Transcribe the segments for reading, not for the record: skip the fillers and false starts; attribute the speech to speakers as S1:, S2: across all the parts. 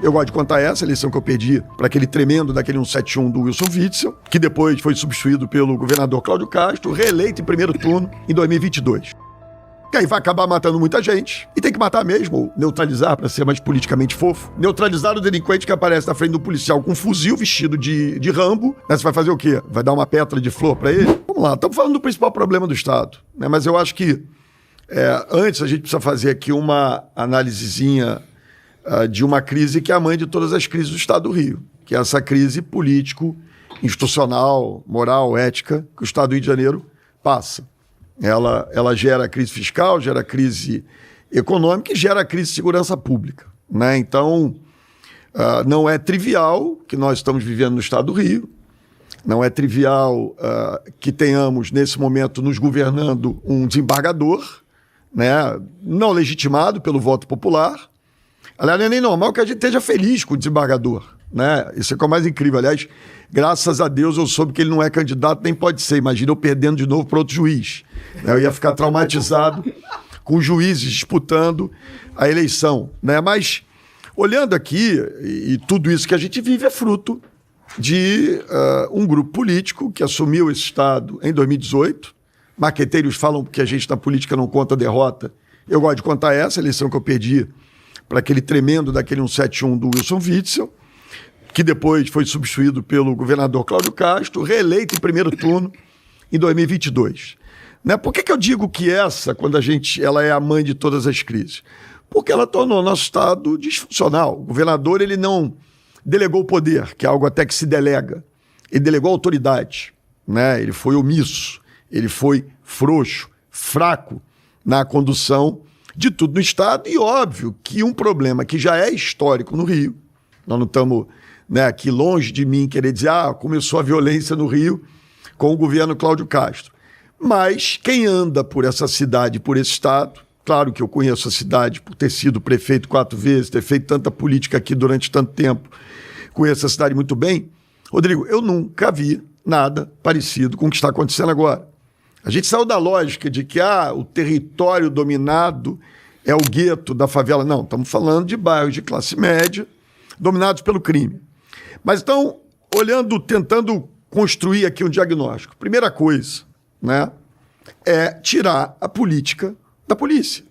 S1: Eu gosto de contar essa eleição que eu perdi para aquele tremendo daquele 171 do Wilson Witzel, que depois foi substituído pelo governador Cláudio Castro, reeleito em primeiro turno em 2022. Que aí vai acabar matando muita gente, e tem que matar mesmo, ou neutralizar para ser mais politicamente fofo. Neutralizar o delinquente que aparece na frente do policial com um fuzil vestido de Rambo. Né? Você vai fazer o quê? Vai dar uma pétala de flor para ele? Vamos lá, estamos falando do principal problema do Estado, né? Mas eu acho que antes a gente precisa fazer aqui uma análisezinha de uma crise que é a mãe de todas as crises do Estado do Rio, que é essa crise político, institucional, moral, ética, que o Estado do Rio de Janeiro passa. Ela gera crise fiscal, gera crise econômica e gera crise de segurança pública, né? Então, não é trivial que nós estamos vivendo no Estado do Rio, não é trivial que tenhamos, nesse momento, nos governando um desembargador, né? Não legitimado pelo voto popular. Aliás, não é nem normal que a gente esteja feliz com o desembargador, né? Isso é o que é o mais incrível. Aliás, graças a Deus eu soube que ele não é candidato, nem pode ser. Imagina eu perdendo de novo para outro juiz. Eu ia ficar traumatizado com os juízes disputando a eleição, né? Mas, olhando aqui, e tudo isso que a gente vive é fruto de um grupo político que assumiu esse Estado em 2018. Marqueteiros falam que a gente na política não conta derrota. Eu gosto de contar essa eleição que eu perdi para aquele tremendo daquele 171 do Wilson Witzel, que depois foi substituído pelo governador Cláudio Castro, reeleito em primeiro turno em 2022. Né? Por que eu digo que quando ela é a mãe de todas as crises? Porque ela tornou o nosso Estado disfuncional. O governador ele não delegou o poder, que é algo até que se delega. Ele delegou a autoridade, né? Ele foi omisso, ele foi frouxo, fraco na condução de tudo no Estado, e óbvio que um problema que já é histórico no Rio, nós não estamos aqui longe de mim querer dizer começou a violência no Rio com o governo Cláudio Castro, mas quem anda por essa cidade, por esse Estado, claro que eu conheço a cidade por ter sido prefeito 4 vezes, ter feito tanta política aqui durante tanto tempo, conheço a cidade muito bem. Rodrigo, eu nunca vi nada parecido com o que está acontecendo agora. A gente saiu da lógica de que o território dominado é o gueto da favela. Não, estamos falando de bairros de classe média dominados pelo crime. Mas então, tentando construir aqui um diagnóstico. Primeira coisa, né, é tirar a política da polícia.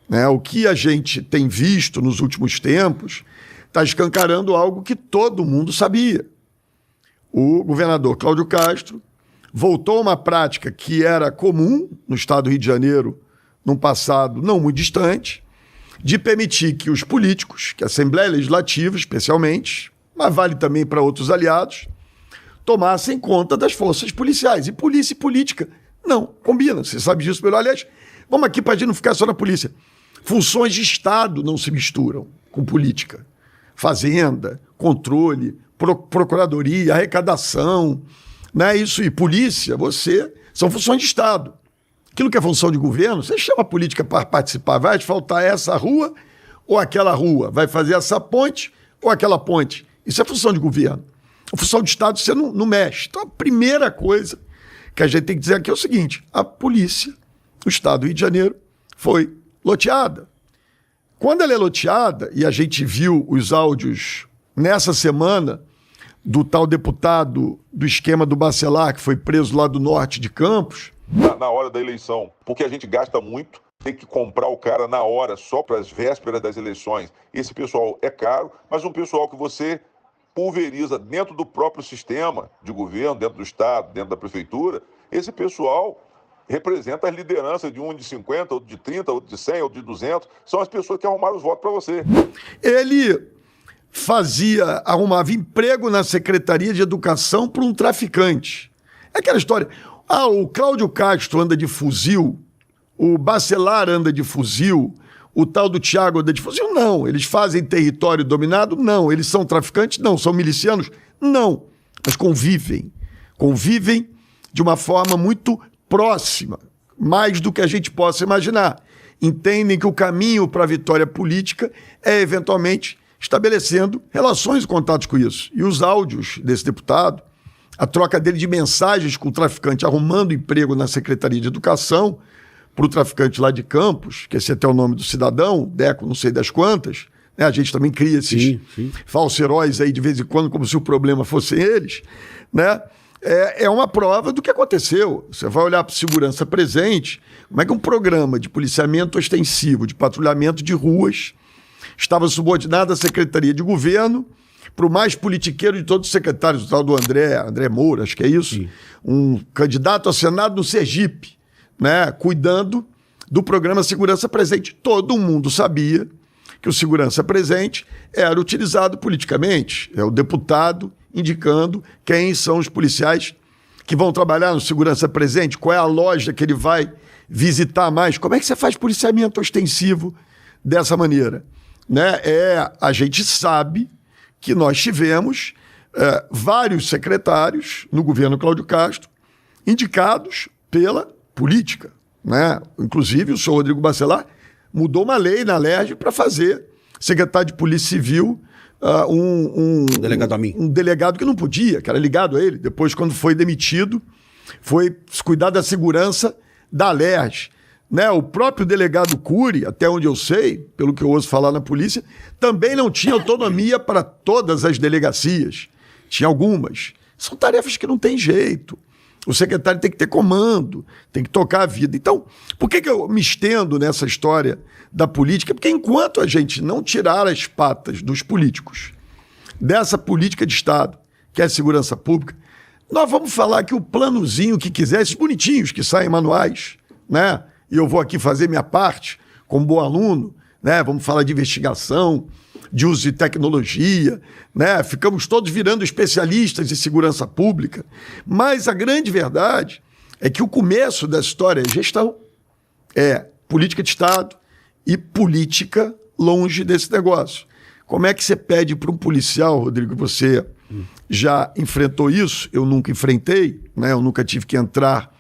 S1: Né? O que a gente tem visto nos últimos tempos está escancarando algo que todo mundo sabia. O governador Cláudio Castro voltou a uma prática que era comum no Estado do Rio de Janeiro, num passado não muito distante, de permitir que os políticos, que a Assembleia Legislativa especialmente, mas vale também para outros aliados, tomassem conta das forças policiais. E polícia e política não combinam. Você sabe disso, pelo aliás. Vamos aqui para a gente não ficar só na polícia. Funções de Estado não se misturam com política. Fazenda, controle, procuradoria, arrecadação, né? Isso e polícia, são funções de Estado. Aquilo que é função de governo, você chama a política para participar, vai asfaltar essa rua ou aquela rua, vai fazer essa ponte ou aquela ponte. Isso é função de governo. A função de Estado você não mexe. Então a primeira coisa que a gente tem que dizer aqui é o seguinte: a polícia, o Estado do Rio de Janeiro, foi loteada. Quando ela é loteada, e a gente viu os áudios nessa semana do tal deputado do esquema do Bacelar, que foi preso lá do norte de Campos.
S2: Na hora da eleição, porque a gente gasta muito, tem que comprar o cara na hora, só para as vésperas das eleições. Esse pessoal é caro, mas um pessoal que você pulveriza dentro do próprio sistema de governo, dentro do Estado, dentro da prefeitura, esse pessoal representa as lideranças de um de 50, outro de 30, outro de 100, outro de 200. São as pessoas que arrumaram os votos para você.
S1: Ele arrumava emprego na Secretaria de Educação para um traficante. É aquela história. O Cláudio Castro anda de fuzil, o Bacelar anda de fuzil, o tal do Thiago anda de fuzil. Não. Eles fazem território dominado? Não. Eles são traficantes? Não. São milicianos? Não. Mas convivem. Convivem de uma forma muito próxima, mais do que a gente possa imaginar. Entendem que o caminho para a vitória política é, eventualmente, estabelecendo relações e contatos com isso. E os áudios desse deputado, a troca dele de mensagens com o traficante arrumando emprego na Secretaria de Educação para o traficante lá de Campos, que esse é até o nome do cidadão, Deco não sei das quantas, né? A gente também cria esses falsos heróis aí de vez em quando, como se o problema fosse eles, né? É uma prova do que aconteceu. Você vai olhar para segurança presente, como é que um programa de policiamento ostensivo, de patrulhamento de ruas, estava subordinado à Secretaria de Governo, para o mais politiqueiro de todos os secretários, o tal do André Moura, acho que é isso, um candidato a Senado no Sergipe, né, cuidando do programa Segurança Presente. Todo mundo sabia que o Segurança Presente era utilizado politicamente. É o deputado indicando quem são os policiais que vão trabalhar no Segurança Presente, qual é a loja que ele vai visitar mais. Como é que você faz policiamento ostensivo dessa maneira? Né? A gente sabe que nós tivemos vários secretários no governo Cláudio Castro indicados pela política, né? Inclusive o senhor Rodrigo Bacelar mudou uma lei na LERJ para fazer secretário de Polícia Civil
S3: delegado a mim.
S1: Um delegado que não podia, que era ligado a ele. Depois, quando foi demitido, foi cuidar da segurança da LERJ. Né? O próprio delegado Cury, até onde eu sei, pelo que eu ouço falar na polícia, também não tinha autonomia para todas as delegacias. Tinha algumas. São tarefas que não tem jeito. O secretário tem que ter comando, tem que tocar a vida. Então, por que eu me estendo nessa história da política? Porque enquanto a gente não tirar as patas dos políticos dessa política de Estado, que é a segurança pública, nós vamos falar que o planozinho que quiser, esses bonitinhos que saem em manuais, né? E eu vou aqui fazer minha parte como bom aluno, né? Vamos falar de investigação, de uso de tecnologia, né? Ficamos todos virando especialistas em segurança pública. Mas a grande verdade é que o começo da história é gestão, é política de Estado e política longe desse negócio. Como é que você pede para um policial, Rodrigo, você já enfrentou isso? Eu nunca enfrentei, né? Eu nunca tive que entrar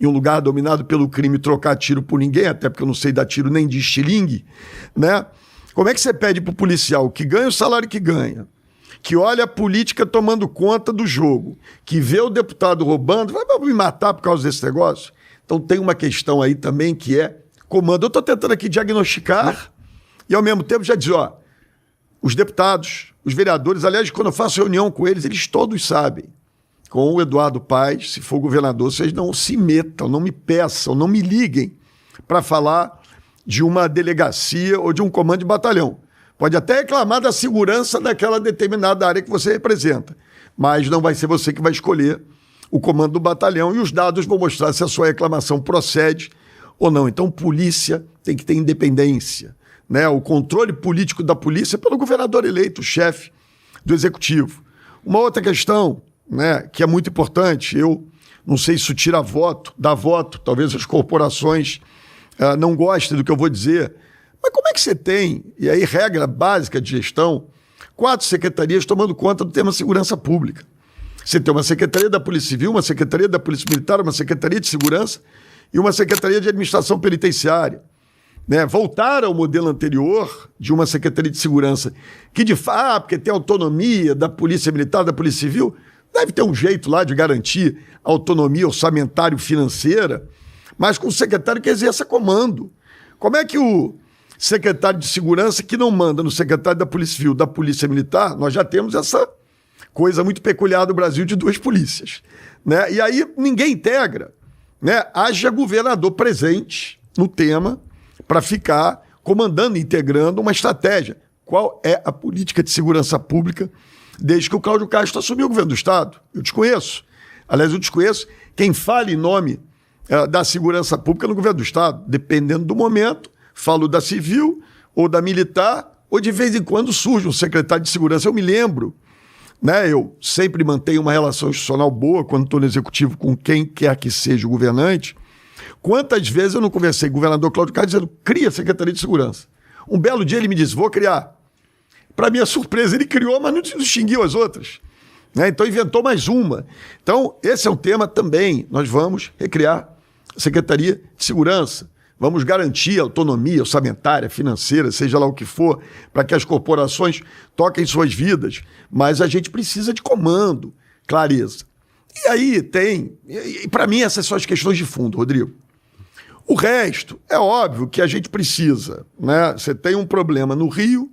S1: em um lugar dominado pelo crime e trocar tiro por ninguém, até porque eu não sei dar tiro nem de estilingue, né? Como é que você pede para o policial que ganha o salário que ganha, que olha a política tomando conta do jogo, que vê o deputado roubando, vai me matar por causa desse negócio? Então tem uma questão aí também que é comando. Eu estou tentando aqui diagnosticar e ao mesmo tempo já dizer, ó, os deputados, os vereadores, aliás, quando eu faço reunião com eles, eles todos sabem. Com o Eduardo Paes, se for governador, vocês não se metam, não me peçam, não me liguem para falar de uma delegacia ou de um comando de batalhão. Pode até reclamar da segurança daquela determinada área que você representa, mas não vai ser você que vai escolher o comando do batalhão e os dados vão mostrar se a sua reclamação procede ou não. Então, polícia tem que ter independência, né? O controle político da polícia é pelo governador eleito, o chefe do executivo. Uma outra questão, né, que é muito importante, eu não sei se isso tira voto, dá voto, talvez as corporações não gostem do que eu vou dizer, mas como é que você tem, e aí regra básica de gestão, 4 secretarias tomando conta do tema segurança pública? Você tem uma secretaria da Polícia Civil, uma secretaria da Polícia Militar, uma secretaria de segurança e uma secretaria de administração penitenciária. Né? Voltar ao modelo anterior de uma secretaria de segurança que de fato, porque tem autonomia da Polícia Militar, da Polícia Civil, deve ter um jeito lá de garantir autonomia orçamentário-financeira, mas com o secretário que exerça comando. Como é que o secretário de segurança que não manda no secretário da Polícia Civil, da Polícia Militar, nós já temos essa coisa muito peculiar do Brasil de 2 polícias, né? E aí ninguém integra, né? Haja governador presente no tema para ficar comandando, integrando uma estratégia. Qual é a política de segurança pública desde que o Cláudio Castro assumiu o governo do Estado? Eu desconheço. Aliás, eu desconheço quem fala em nome da segurança pública no governo do Estado. Dependendo do momento, falo da civil ou da militar, ou de vez em quando surge um secretário de segurança. Eu me lembro, né, eu sempre mantenho uma relação institucional boa quando estou no executivo com quem quer que seja o governante. Quantas vezes eu não conversei com o governador Cláudio Castro dizendo, cria a Secretaria de Segurança. Um belo dia ele me disse, vou criar. Para minha surpresa, ele criou, mas não distinguiu as outras. Né? Então inventou mais uma. Então esse é um tema também. Nós vamos recriar a Secretaria de Segurança. Vamos garantir a autonomia orçamentária, financeira, seja lá o que for, para que as corporações toquem suas vidas. Mas a gente precisa de comando, clareza. E aí tem... E para mim essas são as questões de fundo, Rodrigo. O resto, é óbvio que a gente precisa, né? Você tem um problema no Rio,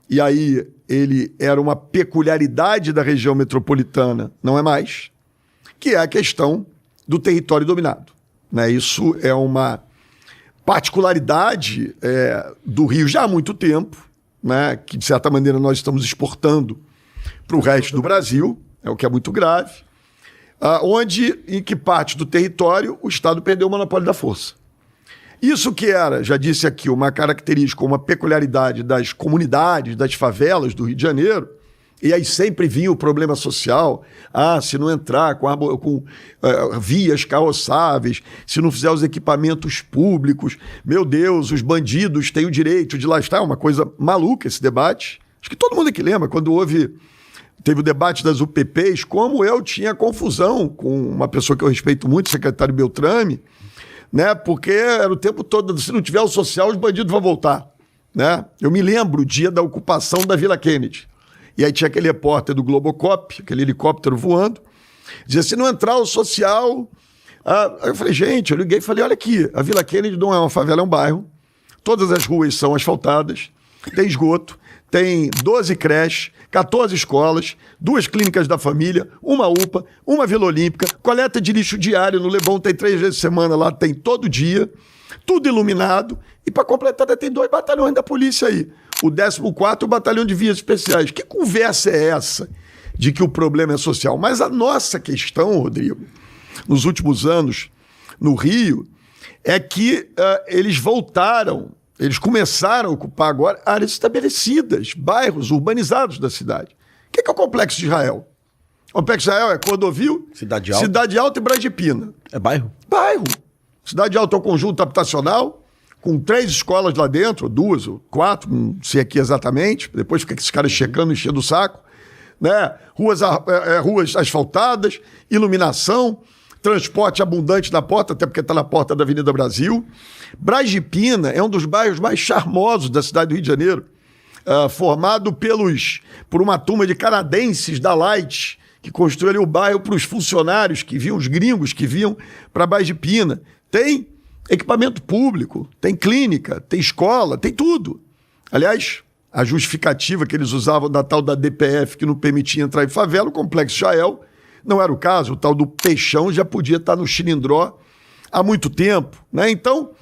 S1: e aí ele era uma peculiaridade da região metropolitana, não é mais, que é a questão do território dominado. Né? Isso é uma particularidade do Rio já há muito tempo, né? Que de certa maneira nós estamos exportando para o resto do Brasil, é o que é muito grave, onde, em que parte do território, o Estado perdeu o monopólio da força. Isso que era, já disse aqui, uma característica, uma peculiaridade das comunidades, das favelas do Rio de Janeiro, e aí sempre vinha o problema social, se não entrar com vias carroçáveis, se não fizer os equipamentos públicos, meu Deus, os bandidos têm o direito de lá estar, é uma coisa maluca esse debate. Acho que todo mundo aqui lembra, quando teve o debate das UPPs, como eu tinha confusão com uma pessoa que eu respeito muito, o secretário Beltrame, né? Porque era o tempo todo, se não tiver o social, os bandidos vão voltar. Né? Eu me lembro o dia da ocupação da Vila Kennedy. E aí tinha aquele repórter do Globocop, aquele helicóptero voando, dizia, se não entrar o social... Aí eu falei, gente, eu liguei e falei, olha aqui, a Vila Kennedy não é uma favela, é um bairro, todas as ruas são asfaltadas, tem esgoto, tem 12 creches, 14 escolas, 2 clínicas da família, uma UPA, uma Vila Olímpica, coleta de lixo diário no Leblon, tem 3 vezes por semana, lá tem todo dia, tudo iluminado, e para completar tem 2 batalhões da polícia aí. O 14º Batalhão de Vias Especiais. Que conversa é essa de que o problema é social? Mas a nossa questão, Rodrigo, nos últimos anos no Rio, é que eles começaram a ocupar agora áreas estabelecidas, bairros urbanizados da cidade. O que é o Complexo de Israel? O Complexo de Israel é Cordovil, Cidade Alta e Brasipina.
S3: É bairro?
S1: Bairro. Cidade Alta é um conjunto habitacional, com 3 escolas lá dentro, 2 ou 4, não sei aqui exatamente, depois fica esses caras checando, enchendo o saco, né? Ruas asfaltadas, iluminação, transporte abundante na porta, até porque está na porta da Avenida Brasil. Brasipina é um dos bairros mais charmosos da cidade do Rio de Janeiro, formado por uma turma de canadenses da Light, que construiu ali o bairro para os funcionários que vinham, os gringos que vinham para Brasipina. Tem equipamento público, tem clínica, tem escola, tem tudo. Aliás, a justificativa que eles usavam da tal da DPF que não permitia entrar em favela, o Complexo Israel, não era o caso, o tal do Peixão já podia estar no Chilindró há muito tempo. Né? Então,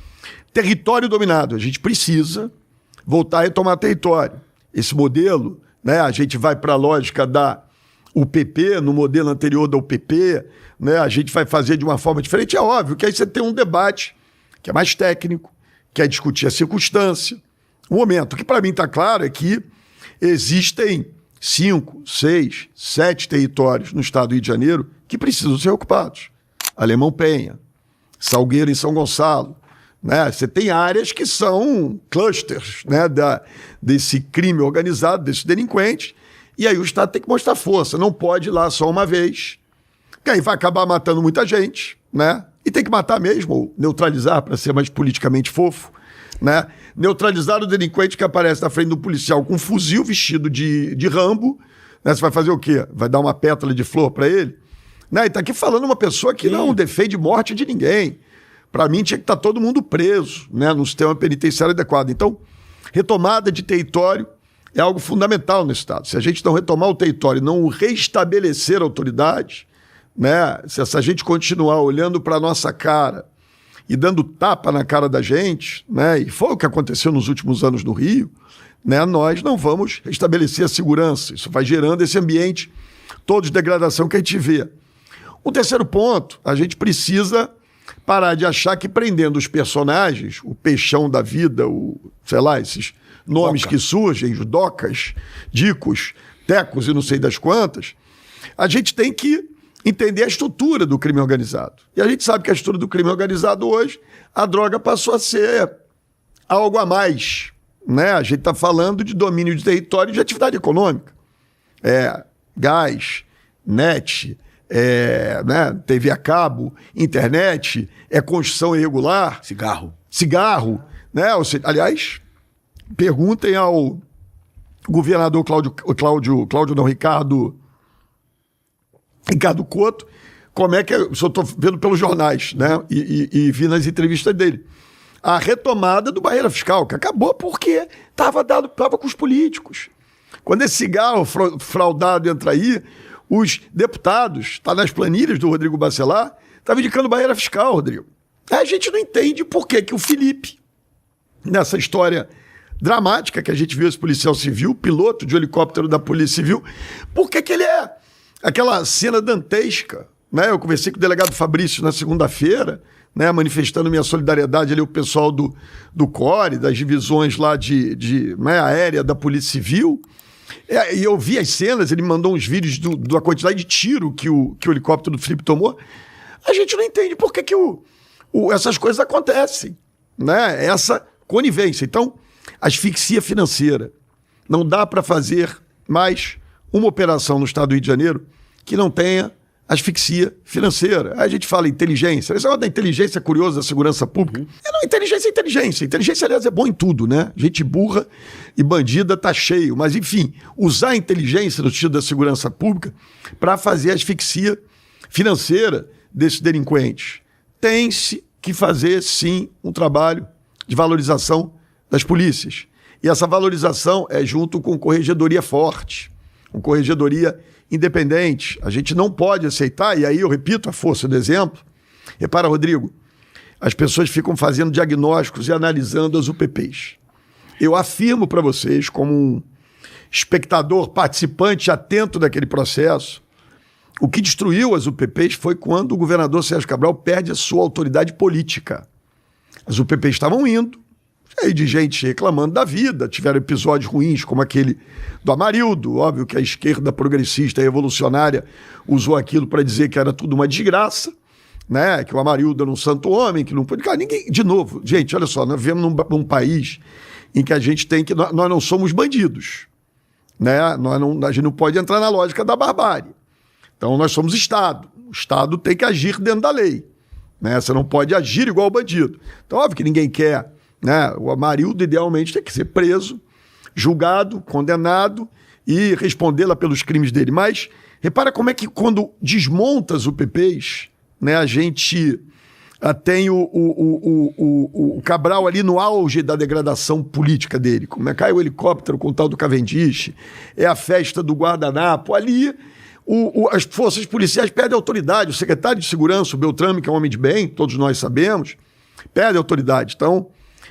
S1: território dominado, a gente precisa voltar a retomar território. Esse modelo, né, a gente vai para a lógica da UPP, no modelo anterior da UPP, né, a gente vai fazer de uma forma diferente. É óbvio que aí você tem um debate que é mais técnico, que é discutir a circunstância. O momento. O que para mim está claro é que existem 5, 6, 7 territórios no estado do Rio de Janeiro que precisam ser ocupados. Alemão Penha, Salgueiro em São Gonçalo. Né? Você tem áreas que são clusters, né, desse crime organizado, desses delinquentes, e aí o Estado tem que mostrar força. Não pode ir lá só uma vez, que aí vai acabar matando muita gente, né? E tem que matar mesmo, ou neutralizar, para ser mais politicamente fofo, né? Neutralizar o delinquente que aparece na frente do policial com um fuzil vestido de Rambo, né? Você vai fazer o quê? Vai dar uma pétala de flor para ele? Né? E tá aqui falando uma pessoa que não defende morte de ninguém. Para mim tinha que estar todo mundo preso, né? No sistema penitenciário adequado. Então, retomada de território é algo fundamental no Estado. Se a gente não retomar o território, não restabelecer a autoridade, né? Se essa gente continuar olhando para a nossa cara e dando tapa na cara da gente, né? E foi o que aconteceu nos últimos anos no Rio, né? Nós não vamos restabelecer a segurança. Isso vai gerando esse ambiente todo de degradação que a gente vê. O terceiro ponto, a gente precisa parar de achar que prendendo os personagens, o Peixão da vida, esses nomes que surgem, os Docas, Dicos, Tecos e não sei das quantas, a gente tem que entender a estrutura do crime organizado. E a gente sabe que a estrutura do crime organizado hoje, a droga passou a ser algo a mais. Né? A gente está falando de domínio de território e de atividade econômica. Gás, net, né? TV a cabo, internet, construção irregular. Cigarro. Né? Aliás, perguntem ao governador Ricardo Couto, como é que... Eu só estou vendo pelos jornais, né? E vi nas entrevistas dele. a retomada do barreira fiscal, que acabou porque estava com os políticos. Quando esse cigarro fraudado entra aí, os deputados, está nas planilhas do Rodrigo Bacelar, estavam indicando barreira fiscal, Rodrigo. Aí a gente não entende por que o Felipe, nessa história dramática que a gente viu esse policial civil, piloto de helicóptero da Polícia Civil, por que ele é aquela cena dantesca, né? Eu conversei com o delegado Fabrício na segunda-feira, né, manifestando minha solidariedade ali ao pessoal do CORE, das divisões lá né, aérea da Polícia Civil, e eu vi as cenas, ele mandou uns vídeos da quantidade de tiro que o helicóptero do Felipe tomou. A gente não entende por que essas coisas acontecem, né? Essa conivência. Então, asfixia financeira. Não dá para fazer mais uma operação no estado do Rio de Janeiro que não tenha asfixia financeira. Aí a gente fala inteligência. Esse negócio da inteligência é curioso, da segurança pública. Inteligência é inteligência. Inteligência, aliás, é bom em tudo, né? Gente burra e bandida tá cheio. Mas, enfim, usar a inteligência no sentido da segurança pública para fazer asfixia financeira desses delinquentes. Tem-se que fazer, sim, um trabalho de valorização das polícias. E essa valorização é junto com corregedoria forte, com corregedoria independente. A gente não pode aceitar, e aí eu repito a força do exemplo. Repara, Rodrigo, as pessoas ficam fazendo diagnósticos e analisando as UPPs. Eu afirmo para vocês, como um espectador, participante, atento daquele processo, o que destruiu as UPPs foi quando o governador Sérgio Cabral perde a sua autoridade política. As UPPs estavam indo, cheio de gente reclamando da vida, tiveram episódios ruins, como aquele do Amarildo, óbvio que a esquerda progressista e revolucionária usou aquilo para dizer que era tudo uma desgraça, né? Que o Amarildo era um santo homem, que não pode... Cara, ninguém... De novo, gente, olha só, nós vivemos num país em que a gente tem que... Nós não somos bandidos, né? A gente não pode entrar na lógica da barbárie. Então, nós somos Estado. O Estado tem que agir dentro da lei, né? Você não pode agir igual o bandido. Então, óbvio que ninguém quer, né? O Amarildo, idealmente, tem que ser preso, julgado, condenado e responder lá pelos crimes dele. Mas repara como é que quando desmonta as UPPs, né, a gente tem o Cabral ali no auge da degradação política dele. Como é que cai o helicóptero com o tal do Cavendish, é a festa do guardanapo. Ali as forças policiais perdem autoridade. O secretário de Segurança, o Beltrame, que é um homem de bem, todos nós sabemos, perde autoridade. Então,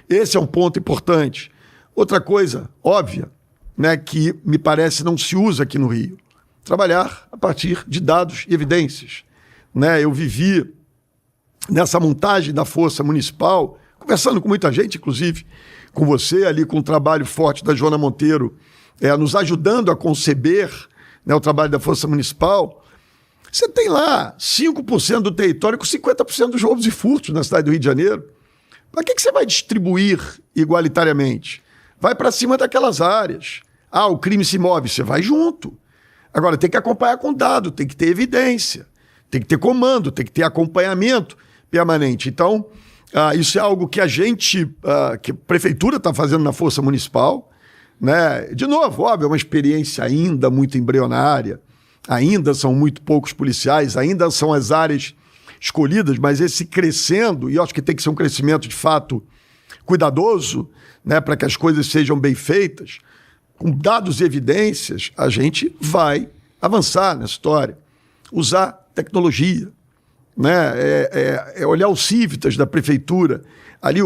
S1: esse é um ponto importante. Outra coisa óbvia, né, que me parece não se usa aqui no Rio, trabalhar a partir de dados e evidências. Né? Eu vivi nessa montagem da Força Municipal, conversando com muita gente, inclusive com você, ali com o trabalho forte da Joana Monteiro, nos ajudando a conceber, né, o trabalho da Força Municipal. Você tem lá 5% do território com 50% dos roubos e furtos na cidade do Rio de Janeiro. Para que você vai distribuir igualitariamente? Vai para cima daquelas áreas. O crime se move, você vai junto. Agora, tem que acompanhar com dado, tem que ter evidência, tem que ter comando, tem que ter acompanhamento permanente. Então, isso é algo que que a prefeitura está fazendo na Força Municipal, né? De novo, óbvio, é uma experiência ainda muito embrionária, ainda são muito poucos policiais, ainda são as áreas escolhidas, mas esse crescendo, e eu acho que tem que ser um crescimento de fato cuidadoso, né, para que as coisas sejam bem feitas, com dados e evidências, a gente vai avançar nessa história. Usar tecnologia, né, olhar os Civitas da prefeitura. Ali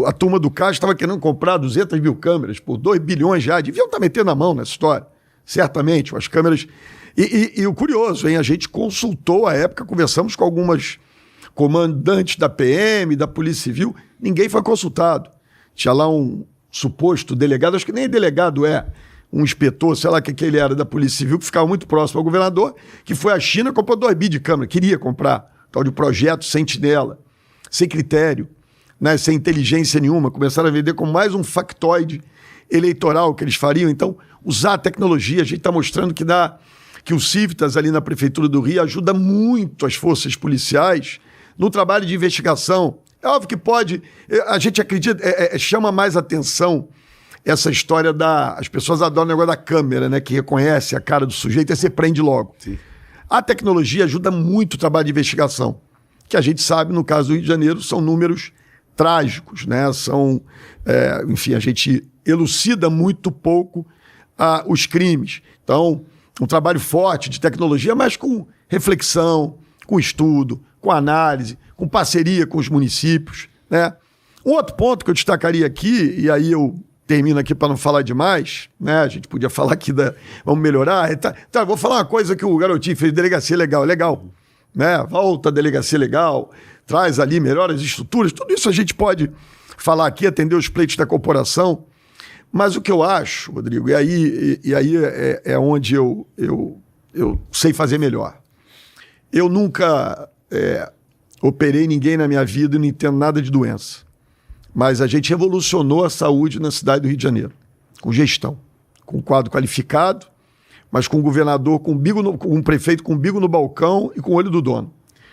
S1: a turma do Caixa estava querendo comprar 200 mil câmeras por 2 bilhões já. Deviam estar metendo a mão nessa história, certamente. As câmeras... E o curioso, hein? A gente consultou à época, conversamos com algumas comandantes da PM, da Polícia Civil, ninguém foi consultado. Tinha lá um suposto delegado, acho que nem delegado um inspetor, sei lá que ele era da Polícia Civil, que ficava muito próximo ao governador, que foi à China e comprou 2 bi de câmera, queria comprar, tal de projeto Sentinela, sem critério, né, sem inteligência nenhuma, começaram a vender como mais um factoide eleitoral que eles fariam. Então, usar a tecnologia, a gente está mostrando que o Civitas ali na Prefeitura do Rio ajuda muito as forças policiais no trabalho de investigação. É óbvio que pode, a gente acredita, chama mais atenção essa história as pessoas adoram o negócio da câmera, né, que reconhece a cara do sujeito e você prende logo. Sim. A tecnologia ajuda muito o trabalho de investigação, que a gente sabe, no caso do Rio de Janeiro, são números trágicos, né? São, enfim, a gente elucida muito pouco os crimes. Então, um trabalho forte de tecnologia, mas com reflexão, com estudo, com análise, com parceria com os municípios, né? Um outro ponto que eu destacaria aqui, e aí eu termino aqui para não falar demais, né? A gente podia falar aqui vamos melhorar. Tá, vou falar uma coisa que o Garotinho fez, delegacia legal, né? Volta a delegacia legal, traz ali, melhora as estruturas, tudo isso a gente pode falar aqui, atender os pleitos da corporação. Mas o que eu acho, Rodrigo, e aí é onde eu sei fazer melhor. Eu nunca operei ninguém na minha vida e não entendo nada de doença. Mas a gente revolucionou a saúde na cidade do Rio de Janeiro, com gestão, com quadro qualificado, mas com um governador, com um prefeito com um bico no balcão e com o olho do dono.